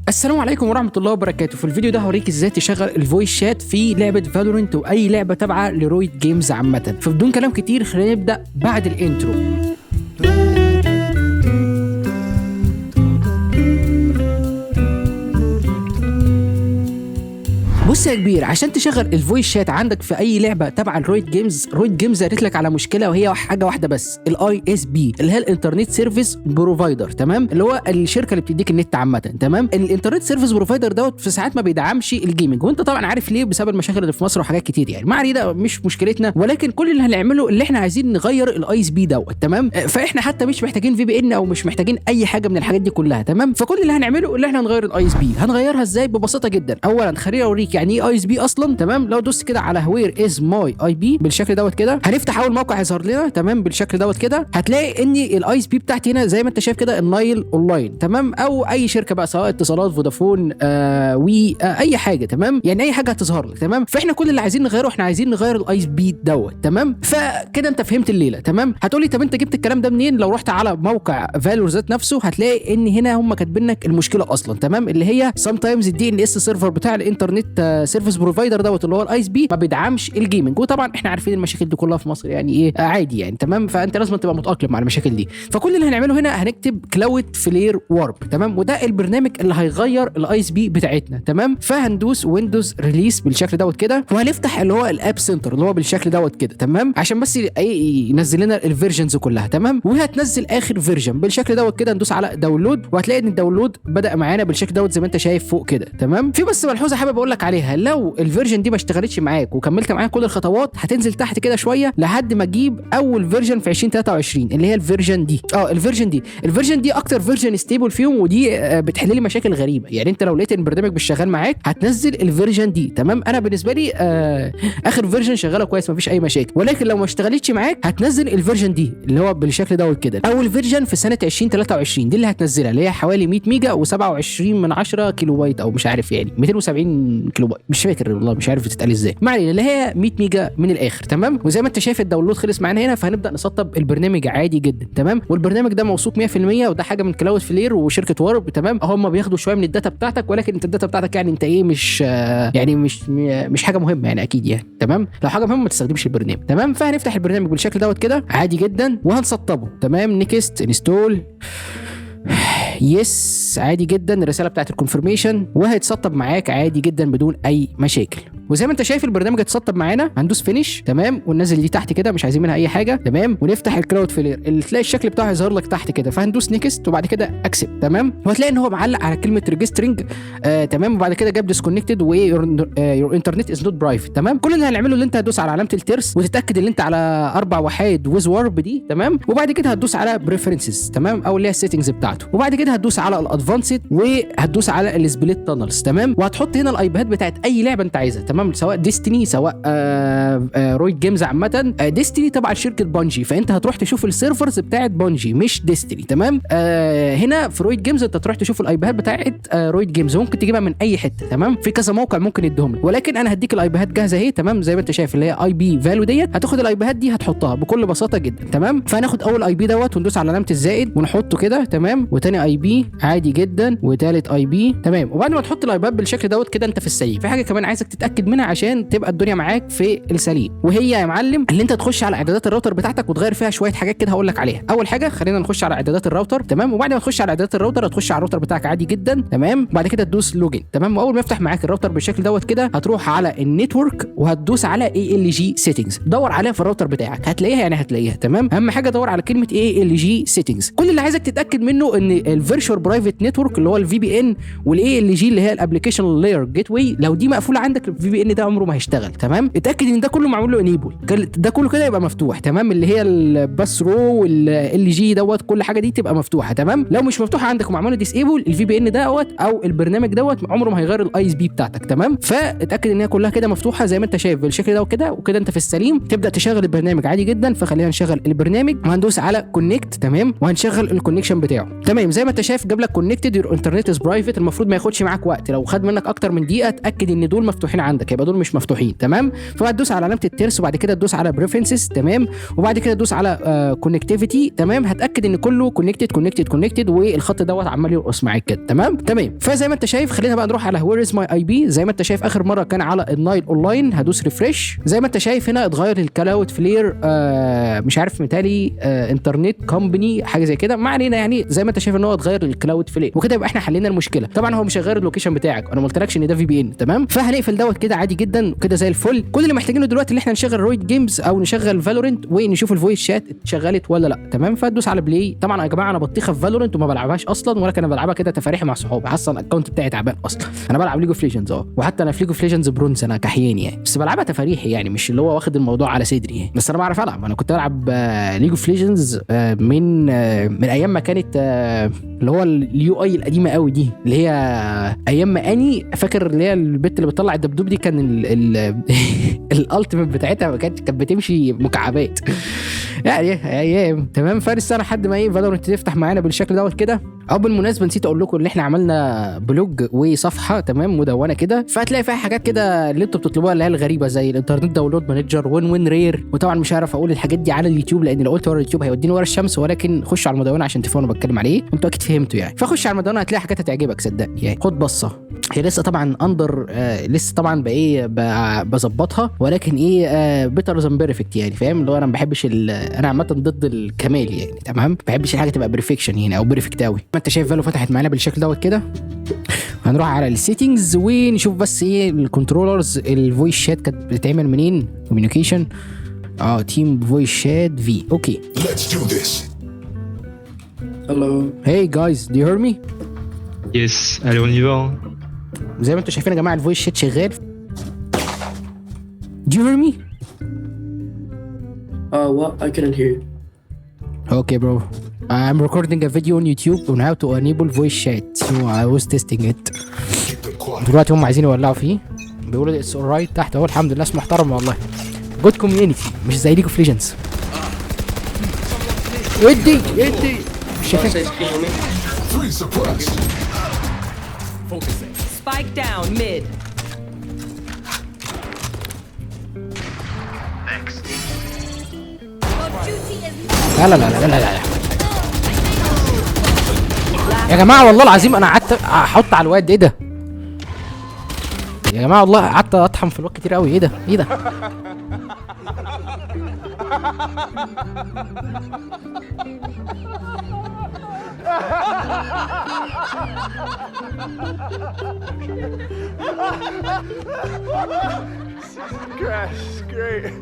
السلام عليكم ورحمة الله وبركاته. في الفيديو ده هوريك ازاي تشغل الفويس شات في لعبة فالورنت واي لعبة تابعة لرويد جيمز عامة. فبدون كلام كتير خلينا نبدأ بعد الانترو. بص يا كبير، عشان تشغل الفويس شات عندك في اي لعبه تبع رويد جيمز قالت لك على مشكله، وهي حاجه واحده بس، الاي اس بي اللي هي الانترنت سيرفيس بروفايدر. تمام، اللي هو الشركه اللي بتديك النت عامه. تمام، الانترنت سيرفيس بروفايدر دوت في ساعات ما بيدعمش الجيمنج، وانت طبعا عارف ليه، بسبب المشاكل اللي في مصر وحاجات كتير يعني. ما علينا، مش مشكلتنا، ولكن كل اللي هنعمله اللي احنا عايزين نغير الاي اس بي دوت. تمام، فاحنا حتى مش محتاجين في بي ان او مش محتاجين اي حاجه من الحاجات دي كلها. تمام، فكل اللي هنعمله اللي احنا نغير الاي اس بي. هنغيرها ازاي؟ ببساطه جدا. اولا خليني اوريك يعني ايه اي اس بي اصلا. تمام، لو دوست كده على وير از ماي اي بي بالشكل دوت كده، هنفتح اول موقع يظهر لنا. تمام، بالشكل دوت كده هتلاقي ان الاي اس بي بتاعتي هنا زي ما انت شايف كده النايل اونلاين. تمام، او اي شركه بقى، سواء اتصالات، فودافون، وي، اي حاجه. تمام، يعني اي حاجه هتظهر لك. تمام، فاحنا كل اللي عايزين نغيره، احنا عايزين نغير الاي اس بي دوت. تمام، فكده انت فهمت الليله. تمام، هتقولي طب انت جبت الكلام ده منين؟ لو رحت على موقع فالور ذات نفسه هتلاقي ان هنا هم كاتبين لك المشكله اصلا. تمام، اللي هي sometimes الدي ان اس سيرفر بتاع الانترنت سيرفيس بروفايدر دوت اللي هو الاي اس بي ما بيدعمش الجيمنج. وطبعا احنا عارفين المشاكل دي كلها في مصر يعني ايه، عادي يعني. تمام، فانت لازم تبقى متاقلم مع المشاكل دي. فكل اللي هنعمله هنا هنكتب كلاود فلير وارب. تمام، وده البرنامج اللي هيغير الاي اس بي بتاعتنا. تمام، فهندوس ويندوز ريليس بالشكل دوت كده، وهنفتح اللي هو الاب سنتر اللي هو بالشكل دوت كده. تمام، عشان بس ينزل لنا الفيرجنز كلها. تمام، وهتنزل اخر فيرجن بالشكل دوت كده. ندوس على داونلود، وهتلاقي ان الداونلود بدا معانا بالشكل دوت زي ما انت شايف فوق كده. تمام، في بس ملحوظه حابب اقول لك عليها، لو الفيرجن دي ما اشتغلتش معاك وكملت معاك كل الخطوات، هتنزل تحت كده شويه لحد ما تجيب اول فيرجن في 2023 اللي هي الفيرجن دي. الفيرجن دي اكتر فيرجن ستيبل فيهم، ودي بتحل لي مشاكل غريبه يعني. انت لو لقيت البرنامج مش شغال معاك هتنزل الفيرجن دي. تمام، انا بالنسبه لي اخر فيرجن شغاله كويس مفيش اي مشاكل، ولكن لو ما اشتغلتش معاك هتنزل الفيرجن دي اللي هو بالشكل دوت كده. اول فيرجن في سنه 2023 دي اللي هتنزلها، اللي هي حوالي 100 ميجا و27 من 10 كيلو بايت، او مش عارف يعني 270 كيلو بايت، مش فاكر والله، مش عارف بتتقال ازاي. ما علينا، اللي هي 100 ميجا من الاخر. تمام، وزي ما انت شايف الداونلود خلص معانا هنا، فهنبدا نسطب البرنامج عادي جدا. تمام، والبرنامج ده موثوق 100%، وده حاجه من كلاود فلير وشركه وارب. تمام، هم بياخدوا شويه من الداتا بتاعتك، ولكن انت الداتا بتاعتك يعني انت ايه، مش يعني مش حاجه مهمه يعني، اكيد يعني. تمام، لو حاجه مهمه ما تستخدمش البرنامج. تمام، فهنفتح البرنامج بالشكل دوت كده عادي جدا وهنسطبه. تمام، نيكست، انستول، يس، عادي جدا. الرساله بتاعت الكونفirmation، وهيتسطب معاك عادي جدا بدون اي مشاكل. وزي ما انت شايف البرنامج اتسطب معانا، هندوس فينيش. تمام، وننزل دي تحت كده، مش عايزين منها اي حاجه. تمام، ونفتح الكلاود فلير اللي تلاقي الشكل بتاعه يظهر لك تحت كده، فهندوس نيكست وبعد كده اكسبت. تمام، وهتلاقي ان هو معلق على كلمه ريجسترنج. تمام، وبعد كده جاب ديسكونكتد ويور انترنت از نوت برايفت. تمام، كل اللي هنعمله اللي انت هتدوس على علامه الترس وتتاكد ان انت على 4 وحيد ويز وارب دي. تمام، وبعد كده هتدوس على بريفرنسز. تمام، او اللي هي السيتنجز بتاعته، وبعد كده هتدوس على الادفانسد وهتدوس على السبليت تانلز. تمام، وهتحط هنا الايباد بتاعت اي لعبه انت عايزها. تمام، سواء ديستني، سواء رويد جيمز عامه. ديستني تبع شركه بانجي، فانت هتروح تشوف السيرفرز بتاعت بانجي مش ديستني. تمام، هنا في رويد جيمز انت تروح تشوف الايباد بتاعت رويد جيمز، ممكن تجيبها من اي حته. تمام، في كذا موقع ممكن يديهم لك، ولكن انا هديك الايباد جاهزه اهي. تمام، زي ما انت شايف اللي هي اي بي فاليو ديت، هتاخد الايباد دي هتحطها بكل بساطه جدا. تمام، فهناخد اول اي بي دوت وندوس على علامه الزائد ونحطه كده. تمام، وتاني اي بي عادي جدا، وتالت اي بي. تمام، وبعد ما تحط الايباد بالشكل دوت كده انت في السليم. في حاجه كمان عايزك تتاكد منها عشان تبقى الدنيا معاك في السليم، وهي يا معلم اللي انت تخش على اعدادات الراوتر بتاعتك وتغير فيها شويه حاجات كده هقول لك عليها. اول حاجه خلينا نخش على اعدادات الراوتر. تمام، وبعد ما تخش على اعدادات الراوتر هتخش على الراوتر بتاعك عادي جدا. تمام، وبعد كده تدوس لوجن. تمام، واول ما يفتح معاك الراوتر بالشكل دوت كده هتروح على النتورك وهتدوس على اي ال جي سيتنجز. دور عليها في الراوتر بتاعك، هتلاقيها يعني هتلاقيها. تمام، اهم حاجه دور على كلمه اي ال جي سيتنجز. كل اللي عايزك تتاكد منه ان الفيرتشوال برايفت نتورك اللي هو الفي بي ان والاي ال جي اللي هي الابلكيشن لاير جيت واي، لو دي مقفوله عندك الفي بي ان ده عمره ما هيشتغل. تمام، اتاكد ان ده كله معمول له انيبل، ده كله كده يبقى مفتوح. تمام، اللي هي الباس رو والال جي دوت كل حاجه دي تبقى مفتوحه. تمام، لو مش مفتوحه عندك ومعموله ديسيبل الفي بي ان دوت او البرنامج دوت عمره ما هيغير الاي اس بي بتاعتك. تمام، فاتاكد ان هي كلها كده مفتوحه زي ما انت شايف بالشكل ده وكده وكده، انت في السليم. تبدا تشغل البرنامج عادي جدا. فخلينا نشغل البرنامج وهندوس على كونكت. تمام، وهنشغل الكونكشن بتاعه. تمام، زي ما انت شايف جاب لك كونكتد يور انترنت از برايفت. المفروض ما ياخدش معاك وقت، لو خد منك اكتر من دقيقه اتاكد ان دول مفتوحين عندك. عندك، هيبقى دول مش مفتوحين. تمام. فبعد تدوس على علامه الترس وبعد كده تدوس على بريفرنسز. تمام. وبعد كده تدوس على كونكتيفيتي. تمام. هتاكد ان كله كونكتد والخط دوت عمال يرقص معاك كده. تمام. فزي ما انت شايف خلينا بقى نروح على وير از ماي اي بي. زي ما انت شايف اخر مره كان على النايل اونلاين. هدوس ريفريش. زي ما انت شايف هنا اتغير الكلاود فلير مش عارف متهيألي انترنت كومباني حاجه زي كده، ما علينا. يعني زي ما انت شايف ان هو اتغير الكلاود فلير وكده يبقى احنا حلينا المشكله. طبعا هو مش هيغير اللوكيشن بتاعك، انا ما قلتلكش ان ده في بي ان. تمام. فهنقفل دوت كده عادي جدا كده زي الفل. كل اللي محتاجينه دلوقتي اللي احنا نشغل رويد جيمز او نشغل فالورنت ونشوف الفويس شات اتشغلت ولا لا. تمام. فتدوس على بلاي. طبعا يا جماعه انا بطيخه في فالورنت وما بلعبهاش اصلا، ولكن انا بلعبها كده تفاريحي مع صحابي. اصلا الاكونت بتاعي تعبان اصلا. انا بلعب ليج اوف ليجندز وحتى انا في ليج اوف ليجندز برونز انا كحيان يعني، بس بلعبها تفاريحي يعني، مش اللي هو واخد الموضوع على صدري يعني. بس انا بعرف العب. انا كنت بلعب ليج اوف ليجندز من ايام ما كانت اللي هو اليو اي القديمه قوي دي، اللي هي ايام ما اني فاكر اللي هي البت اللي بتطلع الدبدوب دي، كان الالتيميت بتاعتها كانت بتمشي مكعبات يعني ايام. تمام. فلسه لحد ما فالورنت تفتح معانا بالشكل دوت كده. او بالمناسبه نسيت اقول لكم اللي احنا عملنا بلوج وصفحه تمام مدونه كده، فهتلاقي فيها حاجات كده اللي انتوا بتطلبوها اللي هي الغريبه زي الانترنت داونلود مانجر وين رير. وطبعا مش عارف اقول الحاجات دي على اليوتيوب لان لو قلت ورا اليوتيوب هيوديني ورا الشمس، ولكن خش على المدونه عشان تفهموا انا بتكلم على ايه. انتوا اكيد فهمتوا يعني. فخش على المدونه هتلاقي حاجات هتعجبك صدقني يعني. خد بصه. هي لسه طبعا اندر لسه طبعا بظبطها، ولكن بيتر ذان بيرفكت يعني، فاهم اللي هو انا ما بحبش انا عامه ضد الكمال يعني. تمام. ما بحبش الحاجه تبقى بريفكشن يعني او بيرفكت قوي. ما انت شايف فالو فتحت معانا بالشكل دوت كده. هنروح على السيتنجز ونشوف بس الكنترولرز. الفويس شات كانت بتتعمل منين؟ كوميونيكيشن تيم فويس شات في. اوكي. Let's do this. Hello. Hey guys, do you hear me? Yes, allez on y va. زي ما انتم شايفين يا جماعه الفويس شات شغال. Do you hear me? What? I couldn't hear you. Okay bro. I'm recording a video on YouTube on how to enable voice chat. So I was testing it. Keep them quiet. دلوقتي هم عايزين يولعوا فيه. بيقولوا it's alright تحت اهو. الحمد لله ناس محترمه والله. Good community مش زي ليج اوف ليجندز. ادي مش شايفين. Say, can you hear me? 3 suppressed. Spike down mid. لا يا جماعه والله العظيم انا قعدت احط على الواد. ايه ده يا جماعه؟ والله قعدت اطحن في الواد كتير قوي. ايه ده Crash, great.